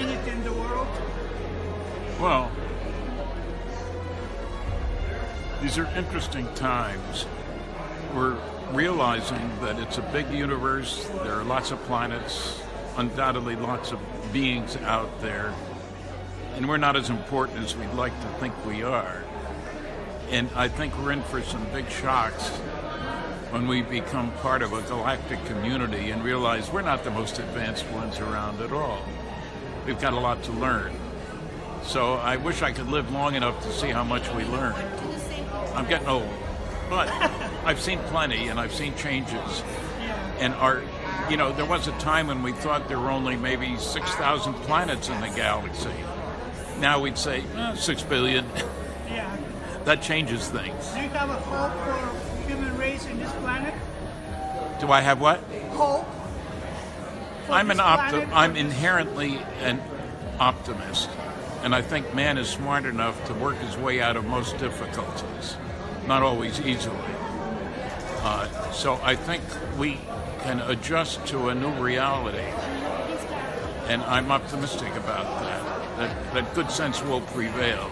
seeing it in the world? Well, these are interesting times. We're realizing that it's a big universe. There are lots of planets, undoubtedly lots of beings out there, and we're not as important as we'd like to think we are. And I think we're in for some big shocks when we become part of a galactic community and realize we're not the most advanced ones around at all. We've got a lot to learn. So I wish I could live long enough to see how much we learn. I'm getting old, but I've seen plenty and I've seen changes. And there was a time when we thought there were only maybe 6,000 planets in the galaxy. Now we'd say 6 billion. Yeah. That changes things. Do you have a hope for human race in this planet? Do I have what? Hope? I'm inherently an optimist, and I think man is smart enough to work his way out of most difficulties, not always easily. So I think we can adjust to a new reality, and I'm optimistic about that. That good sense will prevail.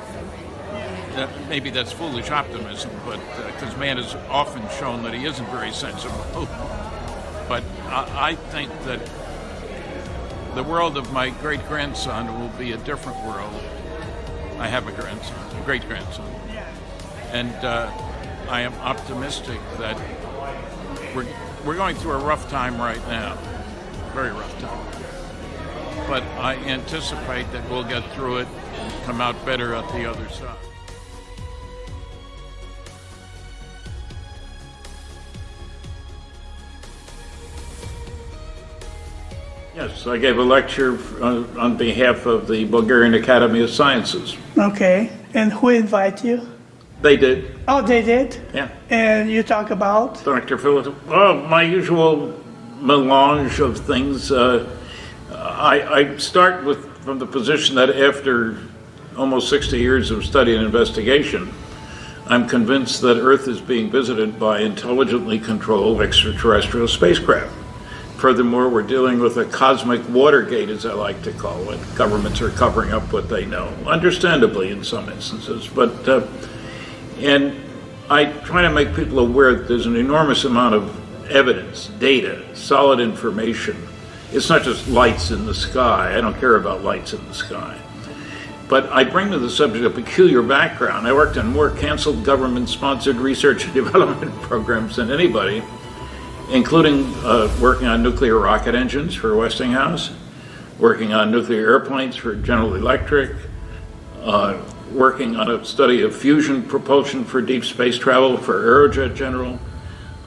Maybe that's foolish optimism, but because man has often shown that he isn't very sensible. But I think that the world of my great-grandson will be a different world. I have a grandson, a great-grandson. And I am optimistic that we're going through a rough time right now, very rough time. But I anticipate that we'll get through it and come out better at the other side. Yes, I gave a lecture on behalf of the Bulgarian Academy of Sciences. Okay. And who invited you? They did. Oh, they did? Yeah. And you talk about? Dr. Phillips, my usual melange of things. I start from the position that after almost 60 years of study and investigation, I'm convinced that Earth is being visited by intelligently controlled extraterrestrial spacecraft. Furthermore, we're dealing with a cosmic Watergate, as I like to call it. Governments are covering up what they know, understandably in some instances. And I try to make people aware that there's an enormous amount of evidence, data, solid information. It's not just lights in the sky. I don't care about lights in the sky. But I bring to the subject a peculiar background. I worked on more canceled government-sponsored research and development programs than anybody, including working on nuclear rocket engines for Westinghouse, working on nuclear airplanes for General Electric, working on a study of fusion propulsion for deep space travel for Aerojet General.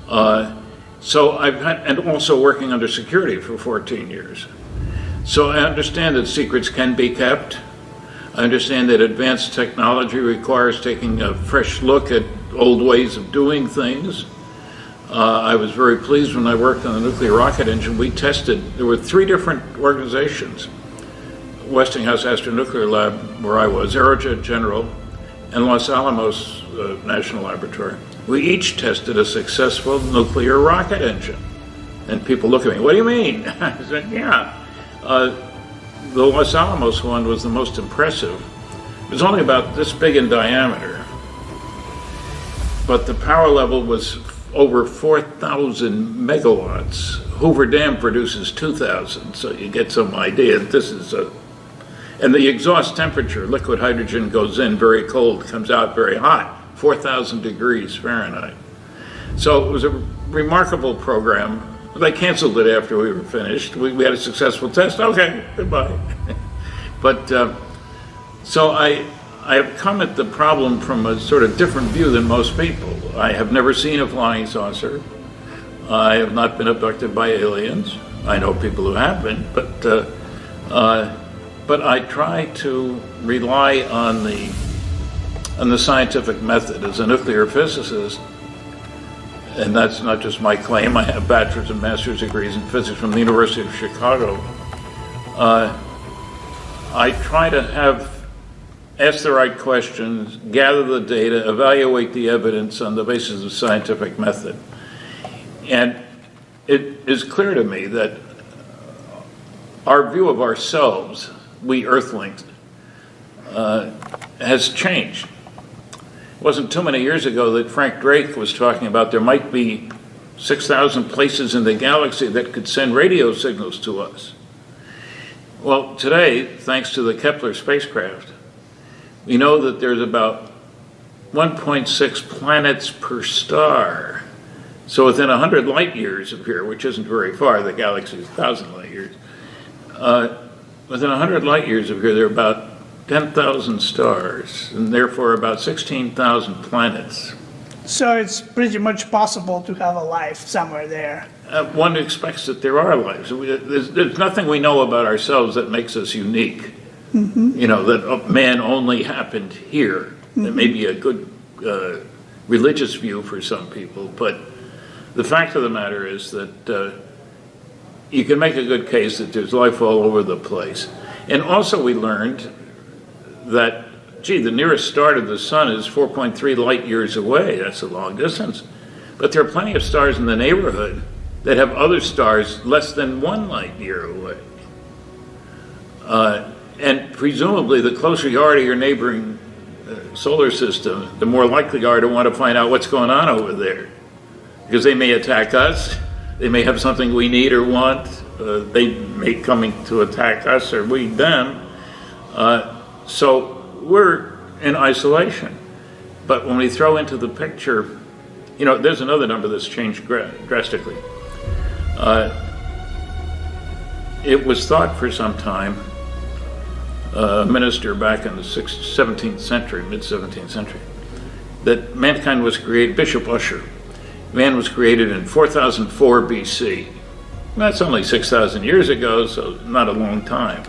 And also working under security for 14 years. So I understand that secrets can be kept. I understand that advanced technology requires taking a fresh look at old ways of doing things. I was very pleased when I worked on the nuclear rocket engine. We tested, there were 3 different organizations, Westinghouse Astronuclear Lab, where I was, Aerojet General, and Los Alamos National Laboratory. We each tested a successful nuclear rocket engine. And people look at me, what do you mean? I said, yeah. The Los Alamos one was the most impressive. It was only about this big in diameter, but the power level was over 4,000 megawatts. Hoover Dam produces 2,000, so you get some idea. And the exhaust temperature, liquid hydrogen goes in very cold, comes out very hot, 4,000 degrees Fahrenheit. So it was a remarkable program. They canceled it after we were finished. We had a successful test. Okay, goodbye. But so I have come at the problem from a sort of different view than most people. I have never seen a flying saucer. I have not been abducted by aliens. I know people who have been, but I try to rely on the scientific method as a nuclear physicist. And that's not just my claim. I have bachelor's and master's degrees in physics from the University of Chicago. I try to ask the right questions, gather the data, evaluate the evidence on the basis of scientific method. And it is clear to me that our view of ourselves, we Earthlings, has changed. It wasn't too many years ago that Frank Drake was talking about there might be 6,000 places in the galaxy that could send radio signals to us. Well, today, thanks to the Kepler spacecraft, we know that there's about 1.6 planets per star. So within 100 light years of here, which isn't very far, the galaxy is 1,000 light years, within 100 light years of here, there are about 10,000 stars, and therefore about 16,000 planets. So it's pretty much possible to have a life somewhere there. One expects that there are lives. There's nothing we know about ourselves that makes us unique. You know, that man only happened here. That may be a good religious view for some people, but the fact of the matter is that you can make a good case that there's life all over the place. And also we learned that, gee, the nearest star to the sun is 4.3 light years away. That's a long distance. But there are plenty of stars in the neighborhood that have other stars less than 1 light year away. And presumably the closer you are to your neighboring solar system, the more likely you are to want to find out what's going on over there. Because they may attack us, they may have something we need or want, they may come to attack us or we them. So we're in isolation. But when we throw into the picture, you know, there's another number that's changed drastically. It was thought for some time, a minister back in the 17th century, mid-17th century, that mankind was created, Bishop Ussher, man was created in 4004 BC. That's only 6,000 years ago, so not a long time.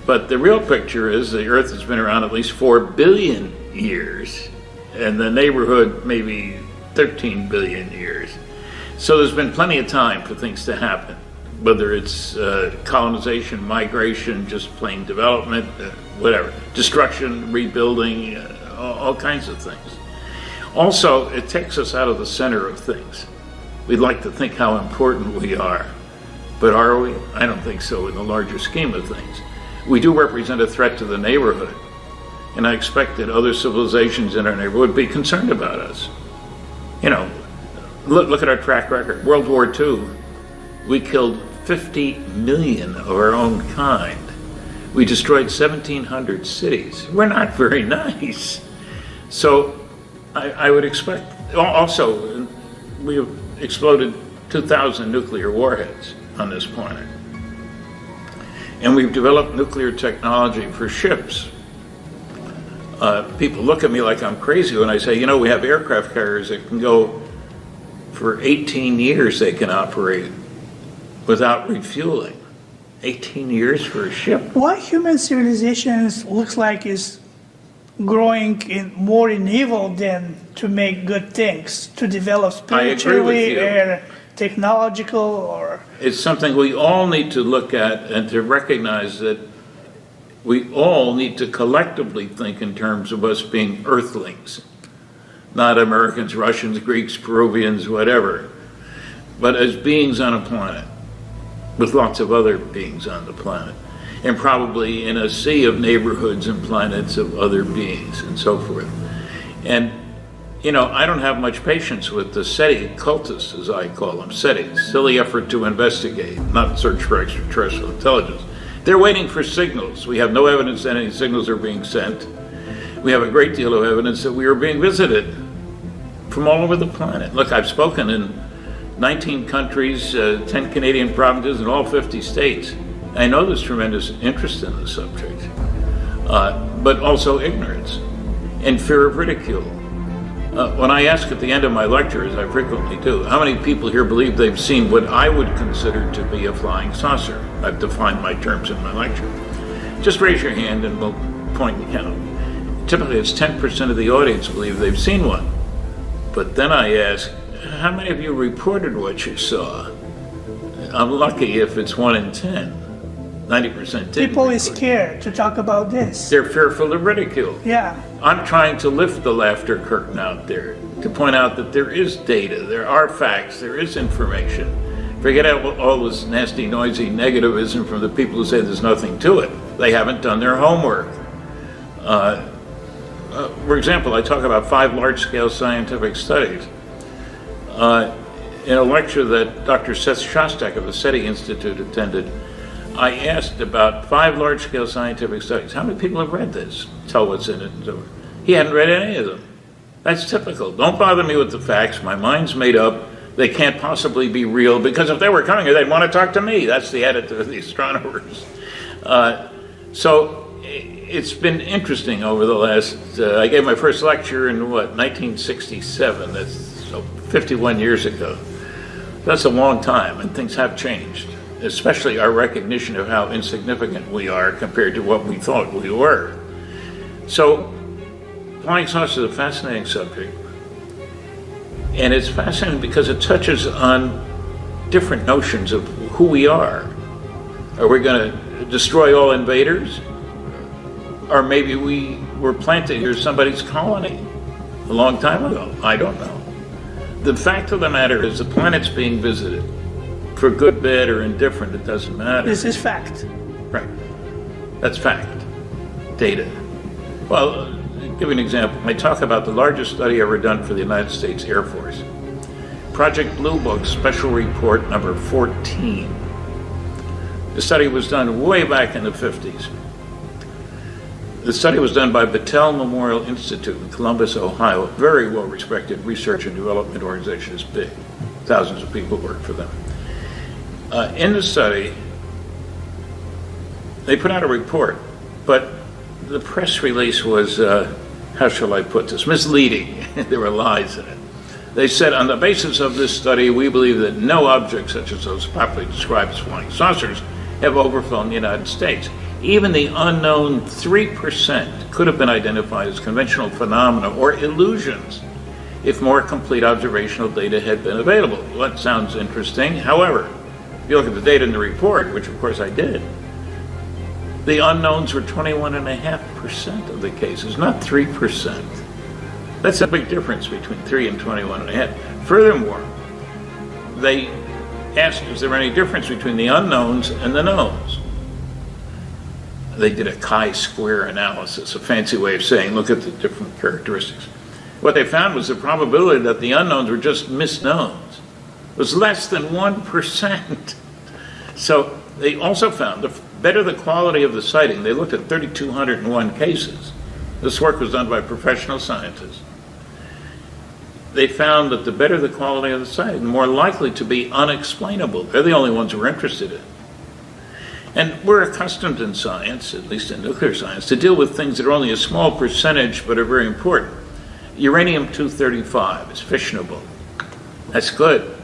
But the real picture is the Earth has been around at least 4 billion years, and the neighborhood maybe 13 billion years. So there's been plenty of time for things to happen, whether it's colonization, migration, just plain development, whatever, destruction, rebuilding, all kinds of things. Also, it takes us out of the center of things. We'd like to think how important we are, but are we? I don't think so in the larger scheme of things. We do represent a threat to the neighborhood, and I expect that other civilizations in our neighborhood would be concerned about us. You know, look at our track record. World War II, we killed 50 million of our own kind. We destroyed 1,700 cities. We're not very nice. So I would expect, also, we have exploded 2,000 nuclear warheads on this planet. And we've developed nuclear technology for ships. People look at me like I'm crazy when I say, you know, we have aircraft carriers that can go for 18 years, they can operate without refueling. 18 years for a ship. Why human civilization looks like is growing more in evil than to make good things, to develop spiritually or technological or... It's something we all need to look at and to recognize that we all need to collectively think in terms of us being Earthlings, not Americans, Russians, Greeks, Peruvians, whatever, but as beings on a planet with lots of other beings on the planet, and probably in a sea of neighborhoods and planets of other beings and so forth. And, you know, I don't have much patience with the SETI cultists, as I call them, SETI, silly effort to investigate, not search for extraterrestrial intelligence. They're waiting for signals. We have no evidence that any signals are being sent. We have a great deal of evidence that we are being visited from all over the planet. Look, I've spoken in 19 countries, 10 Canadian provinces, and all 50 states. I know there's tremendous interest in the subject, but also ignorance and fear of ridicule. When I ask at the end of my lecture, as I frequently do, how many people here believe they've seen what I would consider to be a flying saucer? I've defined my terms in my lecture. Just raise your hand and we'll point and count. Typically it's 10% of the audience believe they've seen one. But then I ask, how many of you reported what you saw? I'm lucky if it's 1 in 10. 90% didn't. People is scared to talk about this. They're fearful of ridicule. Yeah. I'm trying to lift the laughter curtain out there, to point out that there is data, there are facts, there is information. Forget all this nasty, noisy negativism from the people who say there's nothing to it. They haven't done their homework. For example, I talk about 5 large-scale scientific studies. In a lecture that Dr. Seth Shostak of the SETI Institute attended, I asked about 5 large-scale scientific studies. How many people have read this? Tell what's in it. He hadn't read any of them. That's typical. Don't bother me with the facts. My mind's made up. They can't possibly be real, because if they were coming here, they'd want to talk to me. That's the attitude of the astronomers. So it's been interesting over the last, I gave my first lecture in 1967. That's 51 years ago. That's a long time, and things have changed, especially our recognition of how insignificant we are compared to what we thought we were. So flying saucers is a fascinating subject, and it's fascinating because it touches on different notions of who we are. Are we going to destroy all invaders? Or maybe we were planted here as somebody's colony a long time ago. I don't know. The fact of the matter is the planet's being visited. For good, bad, or indifferent, it doesn't matter. This is fact. Right. That's fact. Data. Well, I'll give you an example. I talk about the largest study ever done for the United States Air Force. Project Blue Book, Special Report number 14. The study was done way back in the 50s. The study was done by Battelle Memorial Institute in Columbus, Ohio, a very well-respected research and development organization. It's big. Thousands of people work for them. In the study, they put out a report, but the press release was, how shall I put this, misleading. There were lies in it. They said, on the basis of this study, we believe that no objects such as those popularly described as flying saucers have overflown the United States. Even the unknown 3% could have been identified as conventional phenomena or illusions if more complete observational data had been available. Well, that sounds interesting. However, if you look at the data in the report, which of course I did, the unknowns were 21.5% of the cases, not 3%. That's a big difference between 3 and 21.5. Furthermore, they asked, is there any difference between the unknowns and the knowns? They did a chi-square analysis, a fancy way of saying, look at the different characteristics. What they found was the probability that the unknowns were just misknowns was less than 1%. So they also found the better the quality of the sighting. They looked at 3,201 cases. This work was done by professional scientists. They found that the better the quality of the sighting, the more likely to be unexplainable. They're the only ones we're interested in. And we're accustomed in science, at least in nuclear science, to deal with things that are only a small percentage but are very important. Uranium-235 is fissionable. That's good.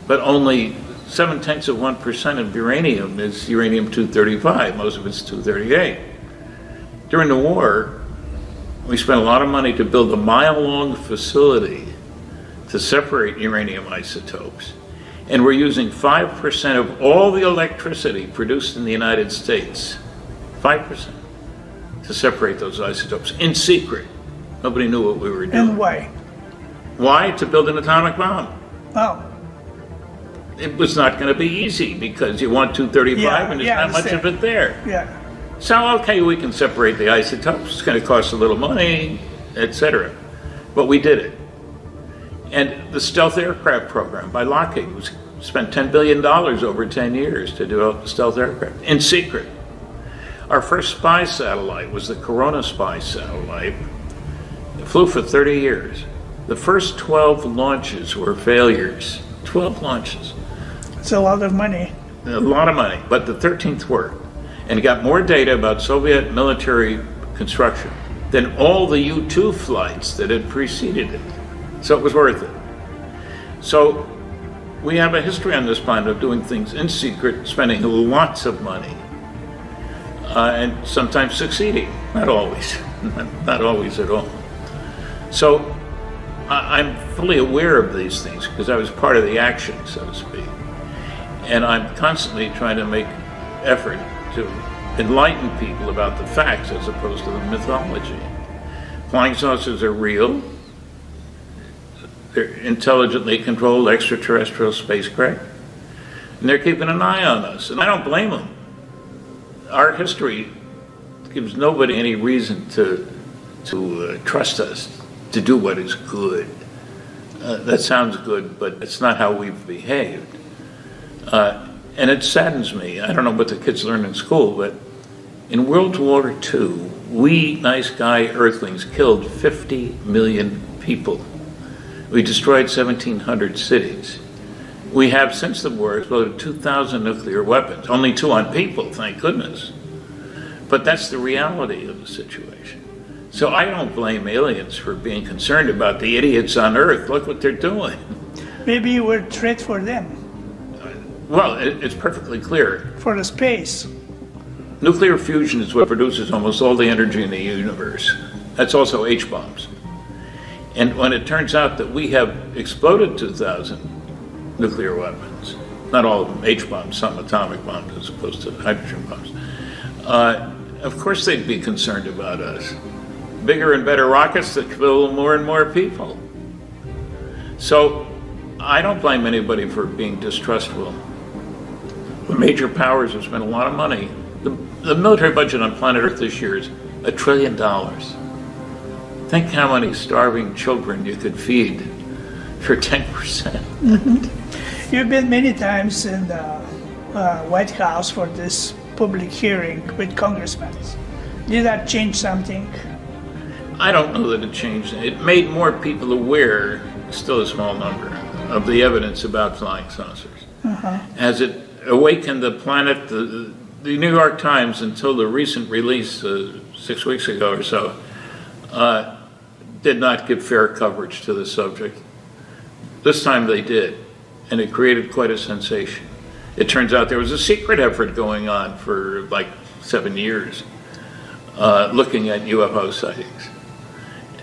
But only 0.7% of uranium is uranium-235. Most of it's 238. During the war, we spent a lot of money to build a mile-long facility to separate uranium isotopes. And we're using 5% of all the electricity produced in the United States, 5%, to separate those isotopes in secret. Nobody knew what we were doing. And why? Why? To build an atomic bomb. Oh. It was not going to be easy because you want 235 and there's not much of it there. Yeah. So, okay, we can separate the isotopes. It's going to cost a little money, etc. But we did it. And the stealth aircraft program by Lockheed spent $10 billion over 10 years to develop the stealth aircraft in secret. Our first spy satellite was the Corona spy satellite. It flew for 30 years. The first 12 launches were failures. 12 launches. It's a lot of money. A lot of money, but the 13th worked. And got more data about Soviet military construction than all the U-2 flights that had preceded it. So it was worth it. So we have a history on this planet of doing things in secret, spending lots of money, and sometimes succeeding. Not always. Not always at all. So I'm fully aware of these things because I was part of the action, so to speak. And I'm constantly trying to make effort to enlighten people about the facts as opposed to the mythology. Flying saucers are real. They're intelligently controlled extraterrestrial spacecraft. And they're keeping an eye on us. And I don't blame them. Our history gives nobody any reason to trust us to do what is good. That sounds good, but it's not how we've behaved. And it saddens me. I don't know what the kids learn in school, but in World War II, we nice guy Earthlings killed 50 million people. We destroyed 1,700 cities. We have, since the war, exploded 2,000 nuclear weapons. Only 2 on people, thank goodness. But that's the reality of the situation. So I don't blame aliens for being concerned about the idiots on Earth. Look what they're doing. Maybe we're a threat for them. Well, it's perfectly clear. For the space. Nuclear fusion is what produces almost all the energy in the universe. That's also H-bombs. And when it turns out that we have exploded 2,000 nuclear weapons, not all of them H-bombs, some atomic bombs as opposed to hydrogen bombs, of course they'd be concerned about us. Bigger and better rockets that kill more and more people. So I don't blame anybody for being distrustful. The major powers have spent a lot of money. The military budget on planet Earth this year is $1 trillion. Think how many starving children you could feed for 10%. Mm-hmm. You've been many times in the White House for this public hearing with congressmen. Did that change something? I don't know that it changed. It made more people aware, still a small number, of the evidence about flying saucers. As it awakened the planet, the New York Times, until the recent release 6 weeks ago or so, did not give fair coverage to the subject. This time they did, and it created quite a sensation. It turns out there was a secret effort going on for like 7 years, looking at UFO sightings.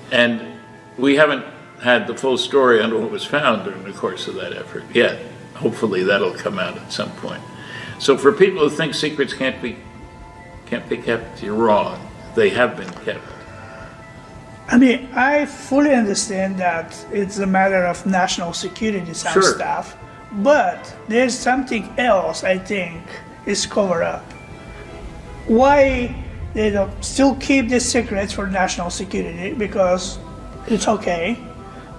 And we haven't had the full story on what was found during the course of that effort yet. Hopefully that'll come out at some point. So for people who think secrets can't be kept, you're wrong. They have been kept. I mean, I fully understand that it's a matter of national security, some stuff, but there's something else I think is covered up. Why they don't still keep the secrets for national security, because it's okay,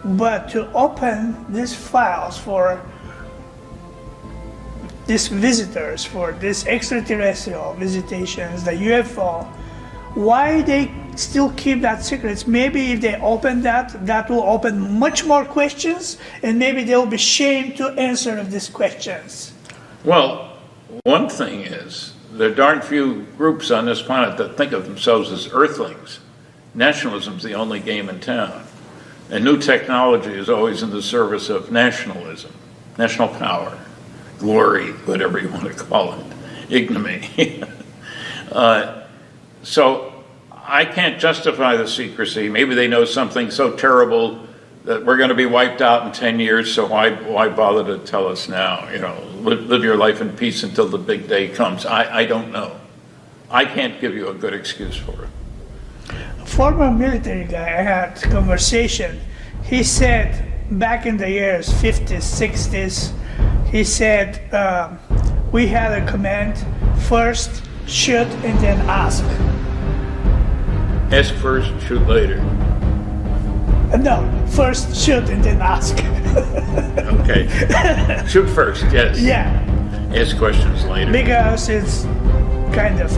but to open these files for these visitors, for these extraterrestrial visitations, the UFO, why they still keep that secrets? Maybe if they open that, that will open much more questions, and maybe they'll be ashamed to answer these questions. Well, one thing is, there are darn few groups on this planet that think of themselves as Earthlings. Nationalism's the only game in town. And new technology is always in the service of nationalism, national power, glory, whatever you want to call it, ignominy. So I can't justify the secrecy. Maybe they know something so terrible that we're going to be wiped out in 10 years, so why bother to tell us now? You know, live your life in peace until the big day comes. I don't know. I can't give you a good excuse for it. A former military guy I had a conversation, he said back in the years 50s, 60s, he said we had a command, first shoot and then ask. Ask first, shoot later. No, first shoot and then ask. Okay. Shoot first, yes. Yeah. Ask questions later. Because it's kind of...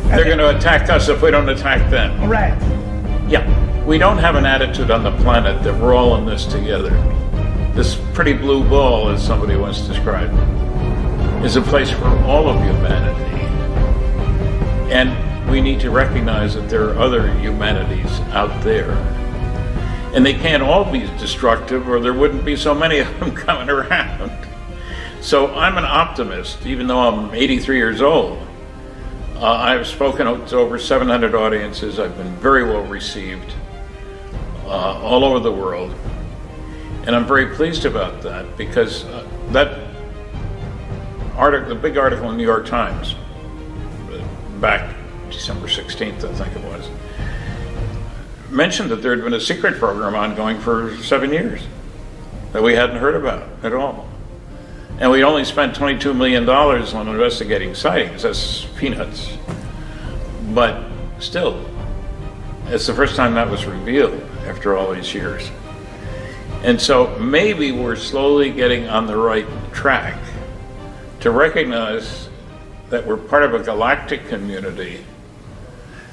They're going to attack us if we don't attack them. Right. Yeah. We don't have an attitude on the planet that we're all in this together. This pretty blue ball, as somebody once described it, is a place for all of humanity. And we need to recognize that there are other humanities out there. And they can't all be destructive, or there wouldn't be so many of them coming around. So I'm an optimist, even though I'm 83 years old. I've spoken to over 700 audiences. I've been very well received all over the world. And I'm very pleased about that, because that article, the big article in the New York Times, back December 16th, I think it was, mentioned that there had been a secret program ongoing for 7 years that we hadn't heard about at all. And we only spent $22 million on investigating sightings. That's peanuts. But still, it's the first time that was revealed after all these years. And so maybe we're slowly getting on the right track to recognize that we're part of a galactic community.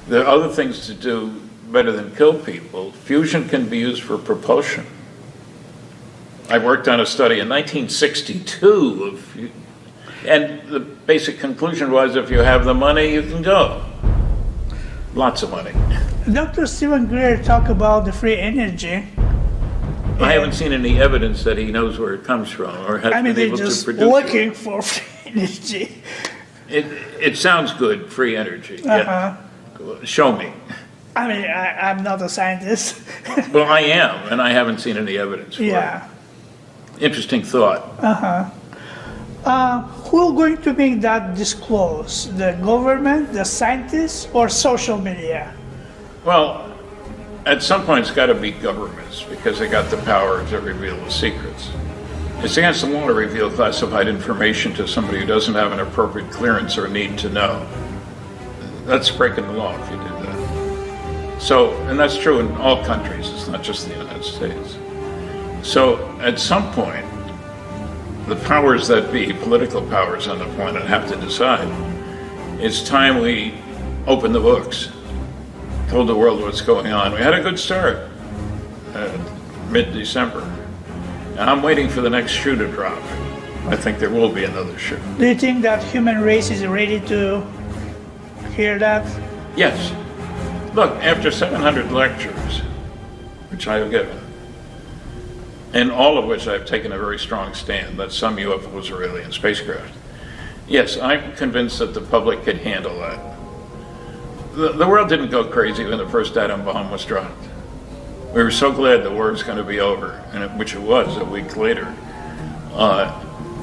There are other things to do better than kill people. Fusion can be used for propulsion. I worked on a study in 1962 and the basic conclusion was if you have the money, you can go. Lots of money. Dr. Stephen Greer talked about the free energy. I haven't seen any evidence that he knows where it comes from or has been able to produce it. They're just looking for free energy. It sounds good, free energy. Yeah. Show me. I mean, I'm not a scientist. Well, I am, and I haven't seen any evidence for it. Interesting thought. Who's going to make that disclose? The government, the scientists, or social media? Well, at some point it's got to be governments because they got the power to reveal the secrets. It's against the law to reveal classified information to somebody who doesn't have an appropriate clearance or need to know. That's breaking the law if you do that. So, and that's true in all countries, it's not just the United States. So, at some point, the powers that be, political powers on the planet, have to decide. It's time we open the books, told the world what's going on. We had a good start mid-December. And I'm waiting for the next shoe to drop. I think there will be another shoe. Do you think that human race is ready to hear that? Yes. Look, after 700 lectures, which I have given, and all of which I've taken a very strong stand that some UFOs are alien spacecraft, yes, I'm convinced that the public could handle that. The world didn't go crazy when the first atom bomb was dropped. We were so glad the war was going to be over, which it was a week later.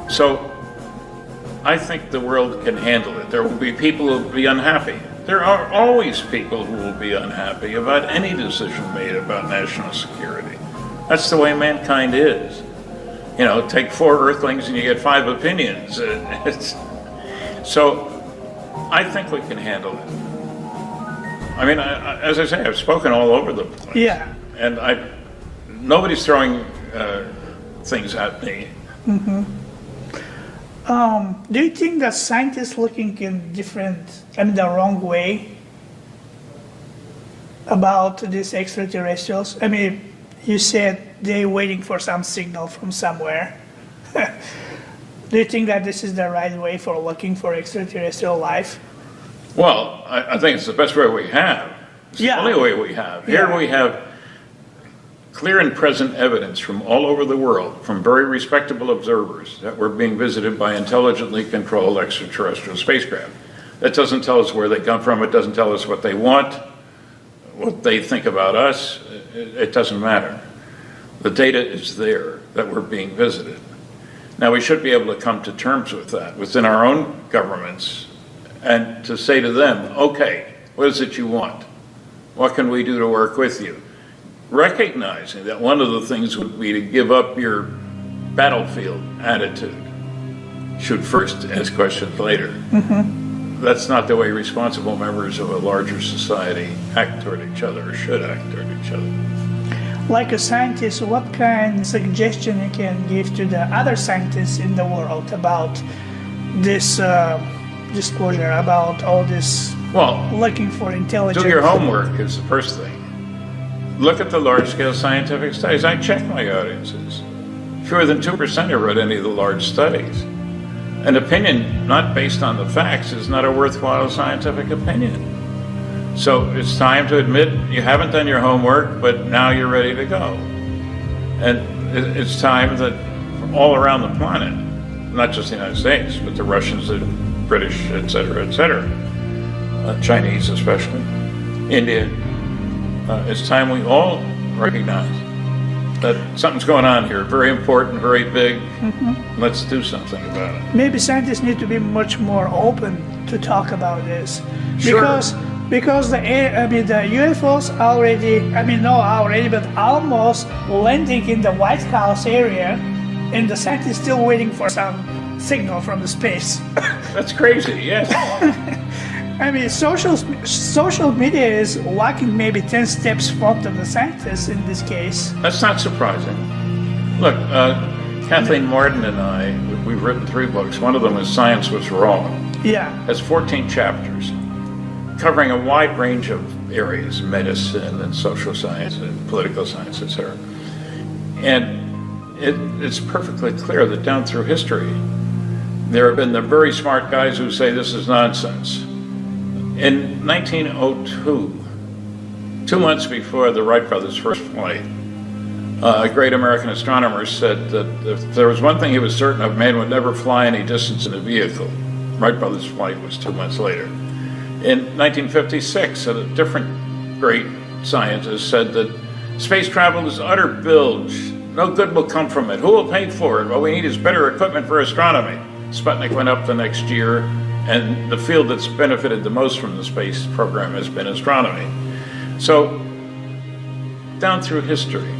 So I think the world can handle it. There will be people who will be unhappy. There are always people who will be unhappy about any decision made about national security. That's the way mankind is. You know, take 4 Earthlings and you get 5 opinions. So I think we can handle it. I mean, as I say, I've spoken all over the place. Yeah. And nobody's throwing things at me. Do you think that scientists looking in the wrong way about these extraterrestrials? I mean, you said they're waiting for some signal from somewhere. Do you think that this is the right way for looking for extraterrestrial life? Well, I think it's the best way we have. It's the only way we have. Here we have clear and present evidence from all over the world, from very respectable observers, that we're being visited by intelligently controlled extraterrestrial spacecraft. That doesn't tell us where they come from. It doesn't tell us what they want, what they think about us. It doesn't matter. The data is there that we're being visited. Now, we should be able to come to terms with that within our own governments and to say to them, okay, what is it you want? What can we do to work with you? Recognizing that one of the things would be to give up your battlefield attitude. Shoot first, ask questions later. That's not the way responsible members of a larger society act toward each other or should act toward each other. Like a scientist, what kind of suggestion you can give to the other scientists in the world about this disclosure, about all this looking for intelligence? Do your homework is the first thing. Look at the large-scale scientific studies. I check my audiences. Fewer than 2% have read any of the large studies. An opinion not based on the facts is not a worthwhile scientific opinion. So it's time to admit you haven't done your homework, but now you're ready to go. And it's time that all around the planet, not just the United States, but the Russians, the British, et cetera, Chinese especially, India, it's time we all recognize that something's going on here, very important, very big. Let's do something about it. Maybe scientists need to be much more open to talk about this. Because the UFOs but almost landing in the White House area, and the scientists still waiting for some signal from the space. That's crazy, yes. I mean, social media is walking maybe 10 steps front of the scientists in this case. That's not surprising. Look, Kathleen Martin and I, we've written 3 books. One of them is Science Was Wrong. Yeah. Has 14 chapters covering a wide range of areas, medicine and social science and political science, etc. And it's perfectly clear that down through history, there have been the very smart guys who say this is nonsense. In 1902, 2 months before the Wright brothers' first flight, a great American astronomer said that if there was one thing he was certain of, man would never fly any distance in a vehicle. Wright brothers' flight was 2 months later. In 1956, a different great scientist said that space travel is utter bilge. No good will come from it. Who will pay for it? What we need is better equipment for astronomy. Sputnik went up the next year, and the field that's benefited the most from the space program has been astronomy. So, down through history,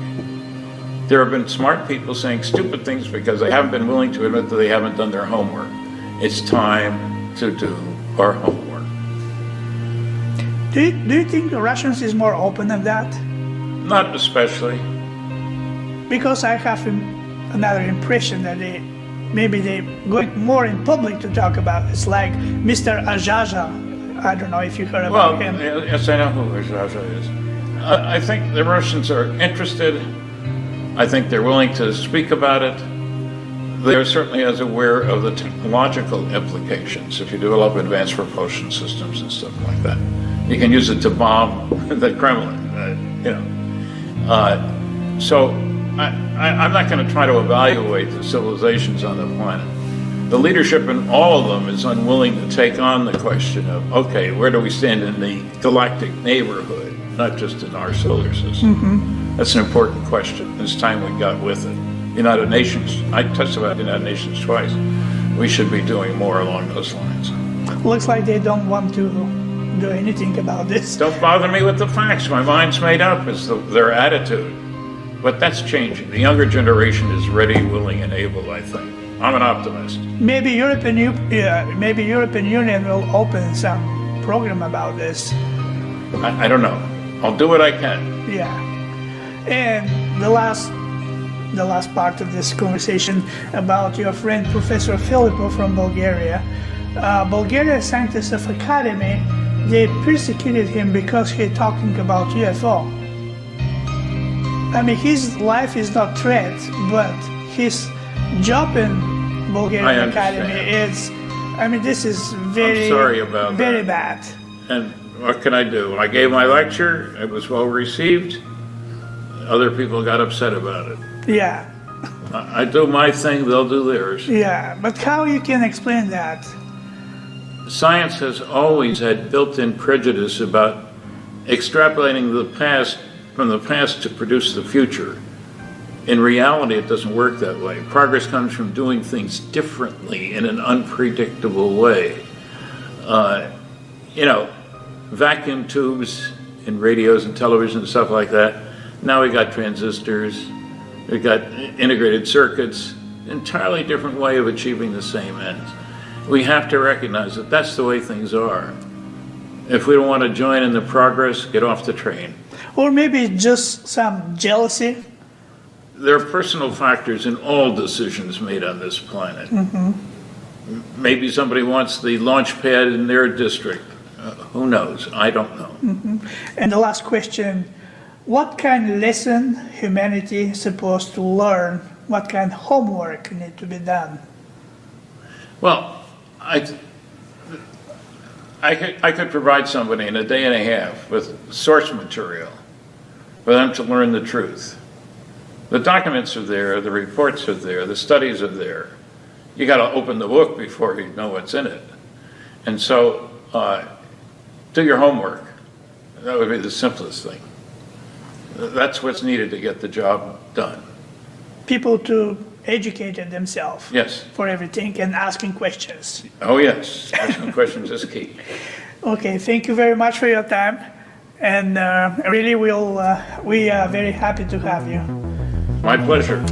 there have been smart people saying stupid things because they haven't been willing to admit that they haven't done their homework. It's time to do our homework. Do you think the Russians is more open than that? Not especially. Because I have another impression that maybe they go more in public to talk about it. It's like Mr. Ajaja. I don't know if you heard about him. Yes, I know who Ajaja is. I think the Russians are interested. I think they're willing to speak about it. They're certainly as aware of the technological implications if you develop advanced propulsion systems and stuff like that. You can use it to bomb the Kremlin, So I'm not going to try to evaluate the civilizations on the planet. The leadership in all of them is unwilling to take on the question of, okay, where do we stand in the galactic neighborhood, not just in our solar system? Mm-hmm. That's an important question. It's time we got with it. United Nations, I testified the United Nations twice. We should be doing more along those lines. Looks like they don't want to do anything about this. Don't bother me with the facts. My mind's made up. It's their attitude. But that's changing. The younger generation is ready, willing, and able, I think. I'm an optimist. Maybe European Union will open some program about this. I don't know. I'll do what I can. Yeah. And the last part of this conversation about your friend Professor Filipov from Bulgaria. Bulgaria Scientists of Academy, they persecuted him because he's talking about UFO. I mean, his life is not threat, but his job in Bulgarian Academy is, I mean, this is very, I'm sorry about very that. bad. And what can I do? I gave my lecture. It was well received. Other people got upset about it. Yeah. I do my thing, they'll do theirs. Yeah, but how you can explain that? Science has always had built-in prejudice about extrapolating the past from the past to produce the future. In reality, it doesn't work that way. Progress comes from doing things differently in an unpredictable way. Vacuum tubes in radios and television and stuff like that. Now we got transistors, we got integrated circuits, entirely different way of achieving the same ends. We have to recognize that that's the way things are. If we don't want to join in the progress, get off the train. Or maybe just some jealousy. There are personal factors in all decisions made on this planet. Mm-hmm. Maybe somebody wants the launch pad in their district. Who knows? I don't know. Mm-hmm. And the last question, what kind of lesson humanity is supposed to learn? What kind of homework need to be done? Well, I could provide somebody in a day and a half with source material for them to learn the truth. The documents are there, the reports are there, the studies are there. You got to open the book before you know what's in it. And so, do your homework. That would be the simplest thing. That's what's needed to get the job done. People to educate themselves. Yes. For everything and asking questions. Oh yes, asking questions is key. Okay, thank you very much for your time, and really we are very happy to have you. My pleasure.